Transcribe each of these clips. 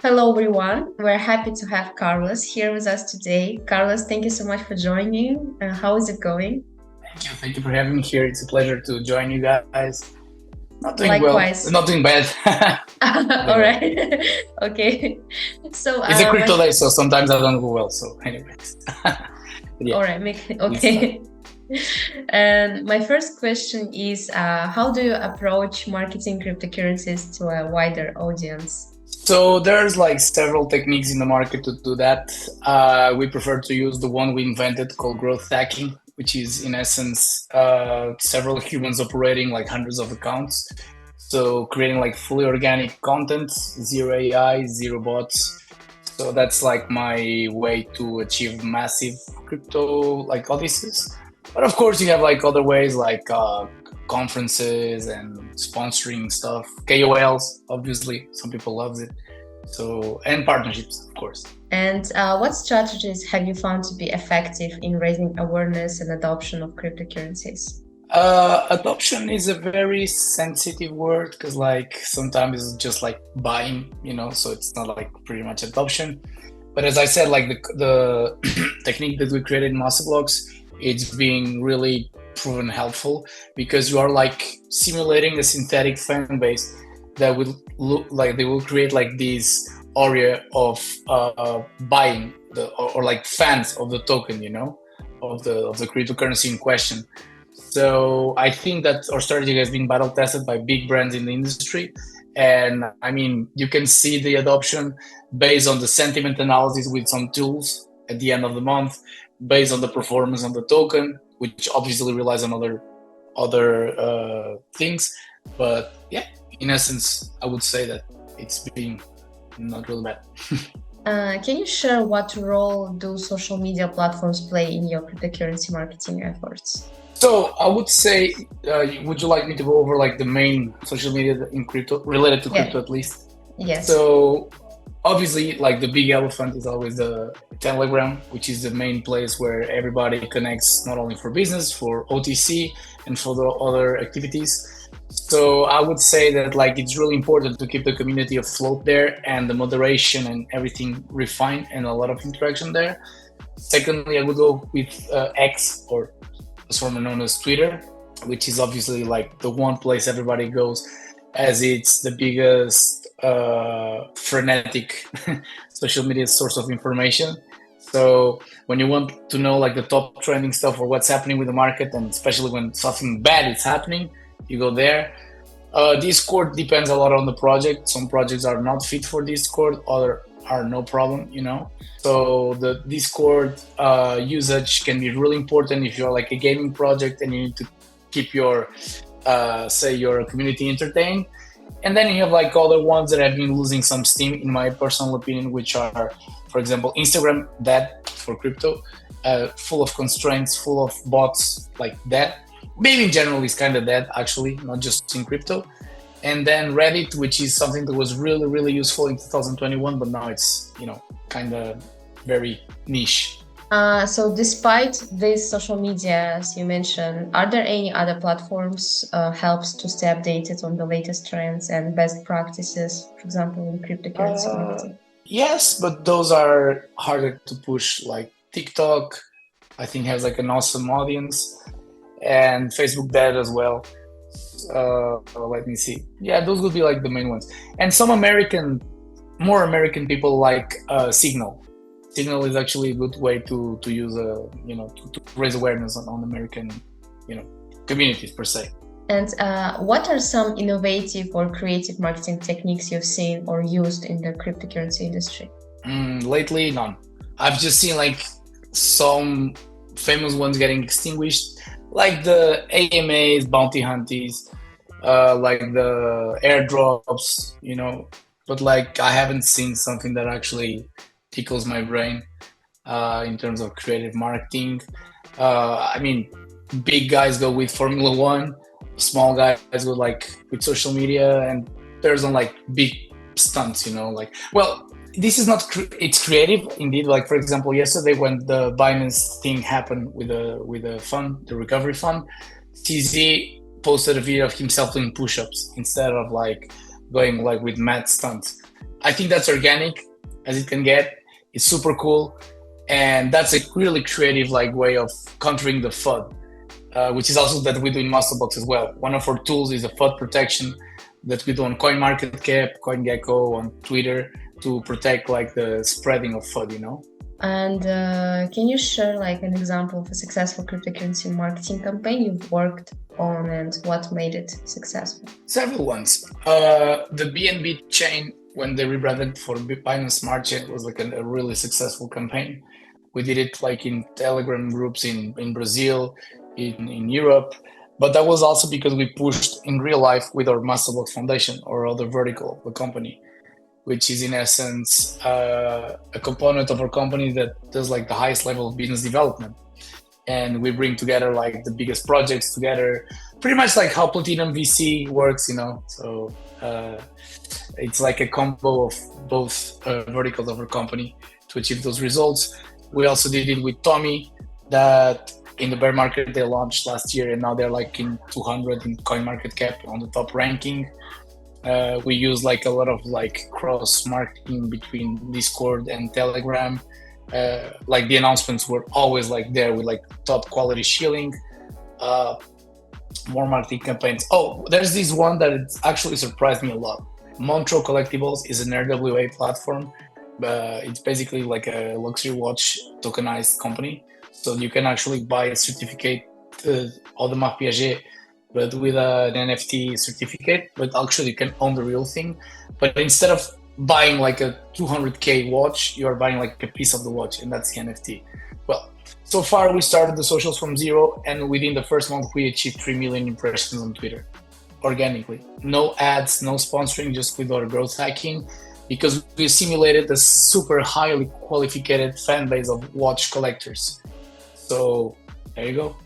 Hello, everyone. We're happy to have Carlos here with us today. Carlos, thank you so much for joining. How is it going? Thank you for having me here. It's a pleasure to join you guys. Not doing well, Likewise. not doing bad. All Anyway, right. Okay. So, it's a my crypto day, so sometimes I don't go well. So, anyways, but yeah, all right, we start. okay. And my first question is, how do you approach marketing cryptocurrencies to a wider audience? So there's like several techniques in the market to do that. We prefer to use the one we invented called growth hacking, which is in essence several humans operating like hundreds of accounts. So creating like fully organic content, zero AI, zero bots. So that's like my way to achieve massive crypto like audiences. But of course, you have like other ways like conferences and sponsoring stuff, KOLs. Obviously, some people loves it. So and partnerships, of course. And what strategies have you found to be effective in raising awareness and adoption of cryptocurrencies? Adoption is a very sensitive word because like sometimes it's just like buying, so it's not like pretty much adoption. But as I said, like the technique that we created in Masterblocks, it's being really proven helpful because you are like simulating a synthetic fan base that will look like they will create like this area of buying or like fans of the token, of the cryptocurrency in question. So I think that our strategy has been battle tested by big brands in the industry. And I mean, you can see the adoption based on the sentiment analysis with some tools at the end of the month, based on the performance on the token, which obviously relies on other things. But yeah, in essence, I would say that it's been not really bad. Can you share what role do social media platforms play in your cryptocurrency marketing efforts? So I would say, would you like me to go over like the main social media in crypto related to Yeah, crypto at least? yes. So obviously, like the big elephant is always the Telegram, which is the main place where everybody connects not only for business, for OTC, and for the other activities. So I would say that like it's really important to keep the community afloat there and the moderation and everything refined and a lot of interaction there. Secondly, I would go with X, or as formerly known as Twitter, which is obviously like the one place everybody goes as it's the biggest frenetic social media source of information. So when you want to know like the top trending stuff or what's happening with the market, and especially when something bad is happening, you go there. Discord depends a lot on the project. Some projects are not fit for Discord, other are no problem. So the Discord usage can be really important if you're like a gaming project and you need to keep your say your community entertained. And then you have like other ones that have been losing some steam, in my personal opinion, which are, for example, Instagram, that for crypto, full of constraints, full of bots like that. Maybe in general is kind of dead, actually, not just in crypto. And then Reddit, which is something that was really, really useful in 2021, but now it's, kind of very niche. So despite these social medias you mentioned, are there any other platforms helps to stay updated on the latest trends and best practices, for example, in cryptocurrency Uh, marketing? yes, but those are harder to push. Like TikTok, I think has like an awesome audience, and Facebook that as well. Let me see. Yeah, those would be like the main ones. And some more American people like Signal. Signal is actually a good way to use to raise awareness on American you know communities per se. And what are some innovative or creative marketing techniques you've seen or used in the cryptocurrency industry? Lately, none. I've just seen like some famous ones getting extinguished, like the AMAs, bounty hunters, like the airdrops, But like I haven't seen something that actually tickles my brain in terms of creative marketing. I mean, big guys go with Formula One, small guys go like with social media, and there's on like big stunts, like well, this is not it's creative indeed. Like for example, yesterday when the Binance thing happened with the fund, the recovery fund, TZ posted a video of himself doing push-ups instead of like going like with mad stunts. I think that's organic as it can get. It's super cool, and that's a really creative like way of countering the FUD, which is also that we do in Masterbox as well. One of our tools is a FUD protection that we do on CoinMarketCap, CoinGecko, on Twitter to protect like the spreading of FUD, you know. And can you share like an example of a successful cryptocurrency marketing campaign you've worked on and what made it successful? Several ones. The BNB chain, when they rebranded for Binance Smart Chain, was like a really successful campaign. We did it like in Telegram groups in Brazil, in Europe, but that was also because we pushed in real life with our Masterbox Foundation or other vertical of the company, which is in essence a component of our company that does like the highest level of business development. And we bring together like the biggest projects together, pretty much like how Platinum VC works, you know. So it's like a combo of both verticals of our company to achieve those results. We also did it with Tommy, that in the bear market they launched last year, and now they're like in 200 in CoinMarketCap on the top ranking. We use like a lot of like cross marketing between Discord and Telegram. Like the announcements were always like there with like top quality shilling, more marketing campaigns. Oh, there's this one that it's actually surprised me a lot. Montreux Collectibles is an RWA platform. It's basically like a luxury watch tokenized company. So you can actually buy a certificate, Audemars Piaget, but with an NFT certificate, but actually you can own the real thing. But instead of buying like a 200K watch, you are buying like a piece of the watch, and that's the NFT. Well, so far we started the socials from zero, and within the first month we achieved 3 million impressions on Twitter, organically. No ads, no sponsoring, just with our growth hacking, because we simulated a super highly qualified fan base of watch collectors. So there you go.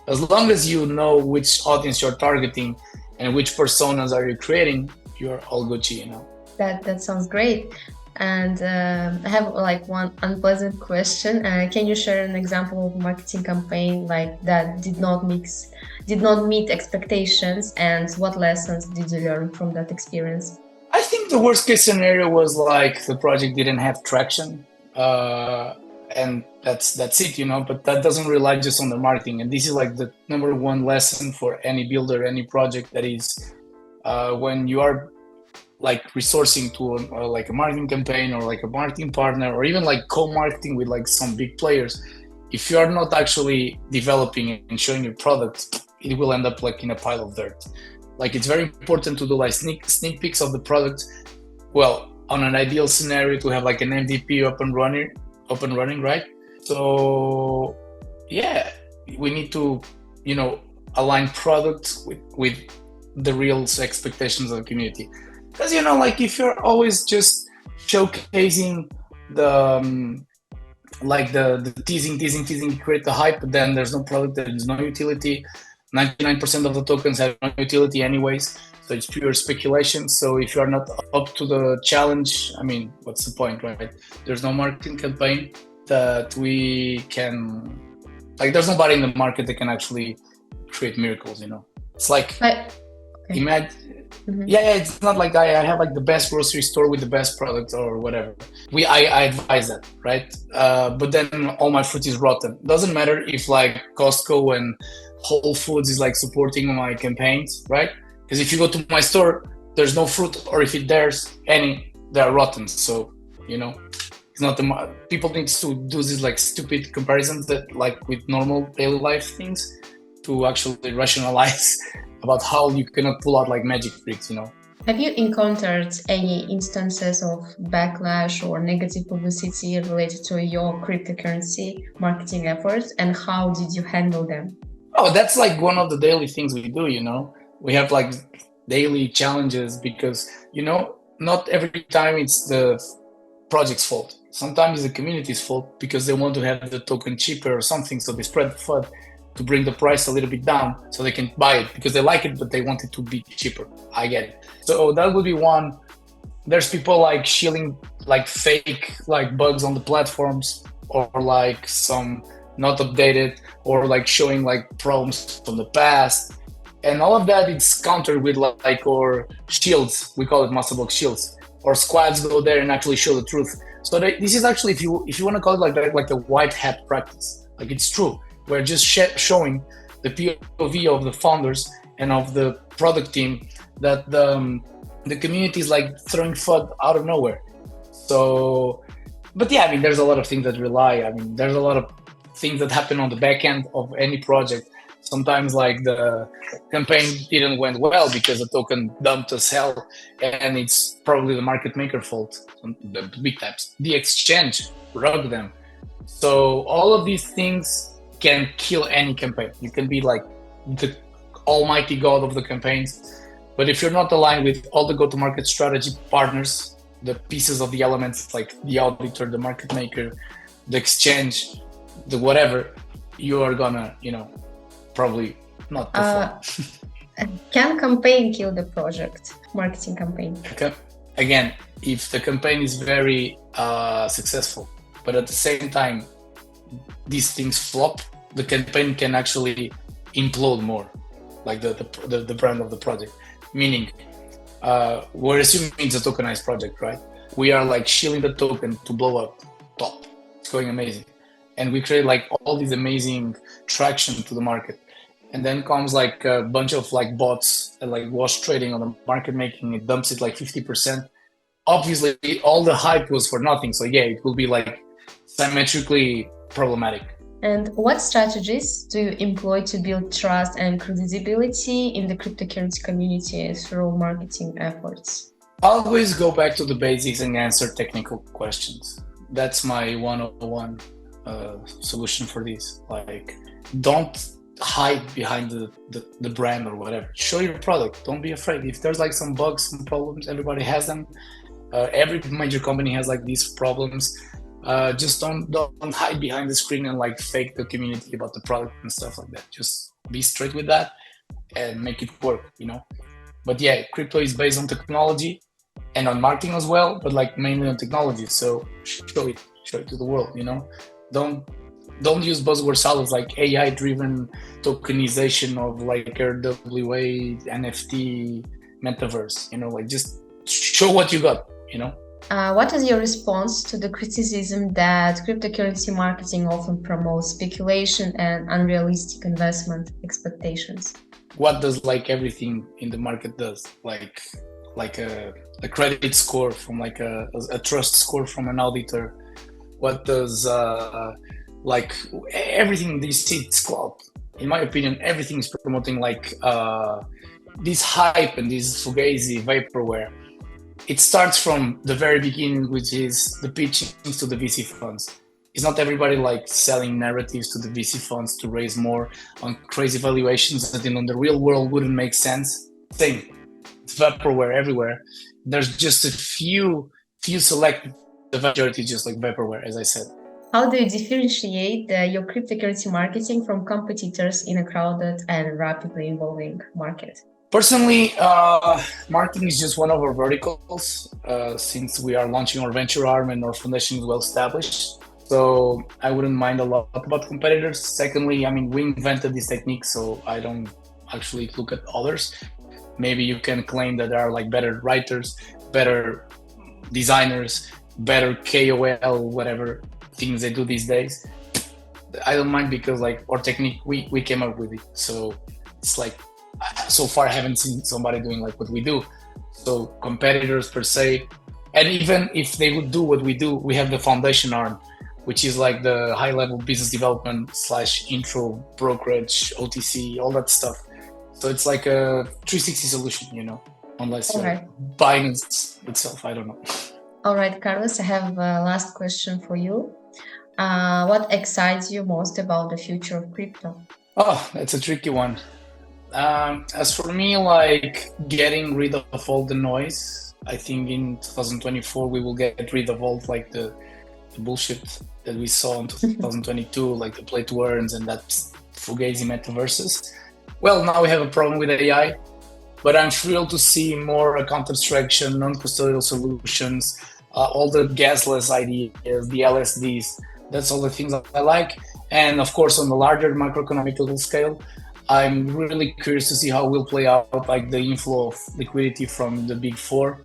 As long as you know which audience you're targeting and which personas are you creating, you're all Gucci, you know. That sounds great. And I have like one unpleasant question. Can you share an example of marketing campaign like that did not meet expectations, and what lessons did you learn from that experience? I think the worst case scenario was like the project didn't have traction. And that's it, you know, but that doesn't rely just on the marketing. And this is like the number one lesson for any builder, any project, that is when you are like resourcing to like a marketing campaign or like a marketing partner, or even like co-marketing with like some big players, if you are not actually developing and showing your product, it will end up like in a pile of dirt. Like it's very important to do like sneak peeks of the product. Well, on an ideal scenario, to have like an MVP up and running, right? So yeah, we need to, you know, align products with the real expectations of the community. Because, you know, like if you're always just showcasing the teasing, create the hype, but then there's no product, there's no utility. 99% of the tokens have no utility anyways, so it's pure speculation. So if you are not up to the challenge, I mean, what's the point, right? There's no marketing campaign that we can, like, there's nobody in the market that can actually create miracles, you know. It's like, imagine, yeah, it's not like I have like the best grocery store with the best product or whatever. I advise that, right? But then all my fruit is rotten. Doesn't matter if like Costco and Whole Foods is like supporting my campaigns, right? Because if you go to my store, there's no fruit, or if there's any, they're rotten. So, you know, it's not the people need to do these like stupid comparisons that like with normal daily life things to actually rationalize about how you cannot pull out like magic tricks, you know. Have you encountered any instances of backlash or negative publicity related to your cryptocurrency marketing efforts, and how did you handle them? Oh, that's like one of the daily things we do, you know. We have like daily challenges because, you know, not every time it's the project's fault. Sometimes it's the community's fault because they want to have the token cheaper or something, so they spread the FUD to bring the price a little bit down so they can buy it because they like it, but they want it to be cheaper. I get it. So that would be one. There's people like shilling like fake like bugs on the platforms, or like some not updated, or like showing like problems from the past. And all of that is countered with like our shields. We call it Masterbox shields. or squads go there and actually show the truth. So this is actually, if you want to call it like that, like a white hat practice. Like it's true. We're just showing the POV of the founders and of the product team that the community is like throwing FUD out of nowhere. So, but yeah, I mean, there's a lot of things that rely. I mean, there's a lot of things that happen on the back end of any project. Sometimes like the campaign didn't went well because the token dumped as hell, and it's probably the market maker fault. The big types, the exchange rug them. So all of these things can kill any campaign. You can be like the almighty god of the campaigns, but if you're not aligned with all the go-to-market strategy partners, the pieces of the elements like the auditor, the market maker, the exchange, the whatever, you are gonna, probably not perform. Can campaign kill the project? Marketing campaign. Okay. Again, if the campaign is very successful, but at the same time these things flop, the campaign can actually implode more, like the brand of the project. Meaning, we're assuming it's a tokenized project, right? We are like shilling the token to blow up top. It's going amazing. And we create like all these amazing traction to the market. And then comes like a bunch of like bots and like wash trading on the market making, it dumps it like 50%. Obviously, all the hype was for nothing. So yeah, it will be like symmetrically problematic. And what strategies do you employ to build trust and credibility in the cryptocurrency community through marketing efforts? Always go back to the basics and answer technical questions. That's my 101 solution for this. Like, don't hide behind the brand or whatever. Show your product. Don't be afraid. If there's like some bugs, some problems, everybody has them. Every major company has like these problems. Just don't hide behind the screen and like fake the community about the product and stuff like that. Just be straight with that and make it work, But yeah, crypto is based on technology and on marketing as well, but like mainly on technology. So show it to the world, Don't use buzzword salads like AI-driven tokenization of like RWA, NFT, metaverse. Like just show what you got. What is your response to the criticism that cryptocurrency marketing often promotes speculation and unrealistic investment expectations? What does like everything in the market does? Like a credit score from like a trust score from an auditor. What does like everything these seeds cloud? In my opinion, everything is promoting like this hype and this fugazi vaporware. It starts from the very beginning, which is the pitchings to the VC funds. It's not everybody like selling narratives to the VC funds to raise more on crazy valuations that in the real world wouldn't make sense. Same, it's vaporware everywhere. There's just a few selected. The majority is just like vaporware, as I said. How do you differentiate your cryptocurrency marketing from competitors in a crowded and rapidly evolving market? Personally, marketing is just one of our verticals since we are launching our venture arm and our foundation is well established. So I wouldn't mind a lot about competitors. Secondly, I mean, we invented this technique, so I don't actually look at others. Maybe you can claim that there are like better writers, better designers, better KOL, whatever things they do these days. I don't mind because like our technique, we came up with it. So it's like, so far I haven't seen somebody doing like what we do. So competitors per se, and even if they would do what we do, we have the foundation arm, which is like the high level business development / intro, brokerage, OTC, all that stuff. So it's like a 360 solution, unless you're buying itself. I don't know. All right, Carlos, I have a last question for you. What excites you most about the future of crypto? Oh, that's a tricky one. As for me, like getting rid of all the noise, I think in 2024 we will get rid of all like the bullshit that we saw in 2022, like the play to earns and that fugazi metaverses. Well, now we have a problem with AI, but I'm thrilled to see more account abstraction, non-custodial solutions, all the gasless ideas, the LSDs. That's all the things I like. And of course, on the larger macroeconomical scale, I'm really curious to see how it will play out, like the inflow of liquidity from the big four.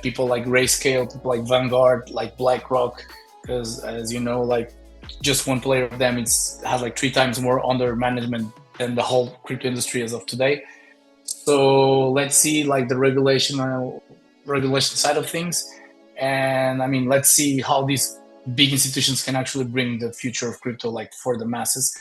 people like Grayscale, people like Vanguard, like BlackRock, because as you know, like just one player of them has like 3 times more under management than the whole crypto industry as of today. So let's see like the regulation side of things. And I mean, let's see how these big institutions can actually bring the future of crypto like for the masses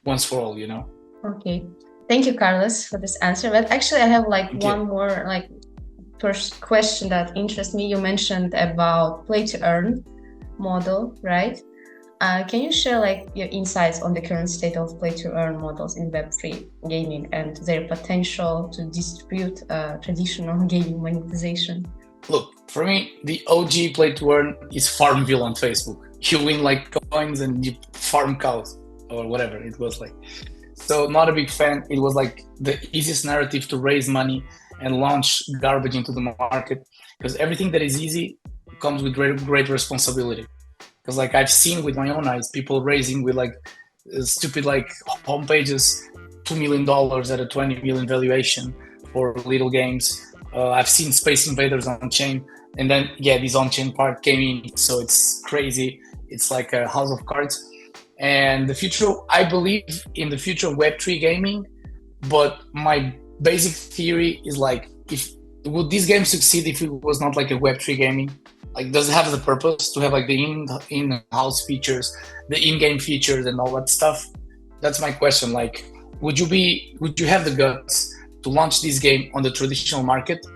once for all, you know? Okay. Thank you, Carlos, for this answer. But actually, I have like one more like first question that interests me. You mentioned about play to earn model, right? Can you share like your insights on the current state of play to earn models in Web3 gaming and their potential to distribute traditional gaming monetization? Look, for me, the OG play to earn is Farmville on Facebook. You win like coins and you farm cows or whatever it was like. So not a big fan. It was like the easiest narrative to raise money and launch garbage into the market, because everything that is easy comes with great responsibility. Because like I've seen with my own eyes, people raising with like stupid like homepages, $2 million at a 20 million valuation for little games. I've seen Space Invaders on chain, and then this on-chain part came in, so it's crazy. It's like a house of cards. And the future, I believe in the future of Web3 gaming, but my basic theory is like, would this game succeed if it was not like a Web3 gaming? Like, does it have the purpose to have like the in-house features, the in-game features and all that stuff? That's my question. Like, would you have the guts to launch this game on the traditional market?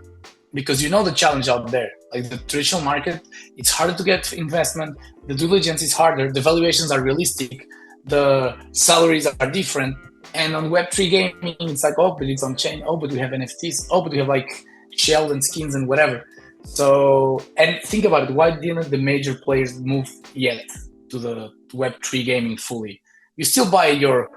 Because you know the challenge out there. Like the traditional market, it's harder to get investment. The due diligence is harder. The valuations are realistic. The salaries are different. And on Web3 gaming, it's like, oh, but it's on chain. Oh, but we have NFTs. Oh, but we have like shell and skins and whatever. So, and think about it. Why didn't the major players move yet to the Web3 gaming fully? You still buy your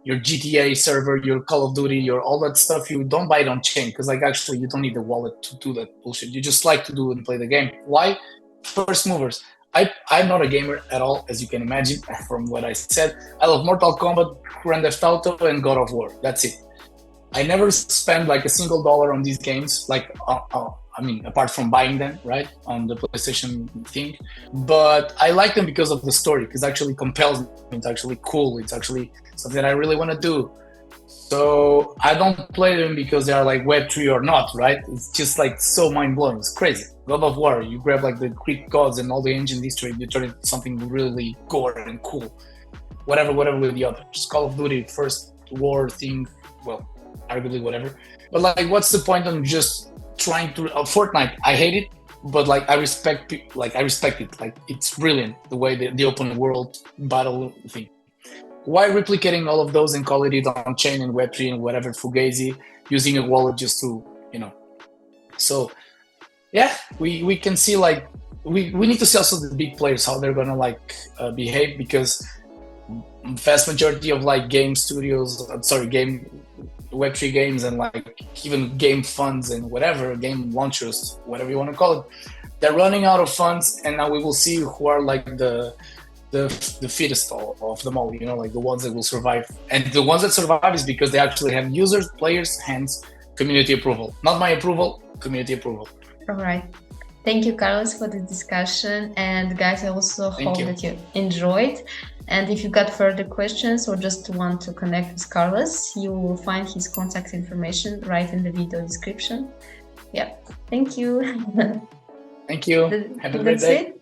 GTA server, your Call of Duty, your all that stuff. You don't buy it on chain because like actually you don't need the wallet to do that bullshit. You just like to do and play the game. Why? First movers. I'm not a gamer at all, as you can imagine from what I said. I love Mortal Kombat, Grand Theft Auto, and God of War. That's it. I never spend like a single dollar on these games. Like, I mean, apart from buying them, right, on the PlayStation thing. But I like them because of the story, because it actually compels me. It's actually cool. It's actually something that I really want to do. So I don't play them because they are like Web3 or not, right? It's just like so mind-blowing. It's crazy. God of War, you grab like the Greek gods and all the ancient history, you turn it into something really gore and cool. Whatever with the others. Call of Duty, first war thing, well, arguably whatever. But like, what's the point on just trying to Fortnite? I hate it, but like I respect it. Like it's brilliant the way the open world battle thing. Why replicating all of those and call it on chain and Web3 and whatever Fugazi using a wallet just to, you know? So yeah, we can see like we need to see also the big players how they're gonna like behave, because vast majority of like game studios, Web3 games and like even game funds and whatever, game launchers, whatever you want to call it, they're running out of funds, and now we will see who are like the fittest of them all, you know, like the ones that will survive. And the ones that survive is because they actually have users, players, hence community approval. Not my approval, community approval. All right. Thank you, Carlos, for the discussion. And guys, I also hope that you enjoyed. And if you've got further questions or just want to connect with Carlos, you will find his contact information right in the video description. Yeah. Thank you. Thank you. Have a great day.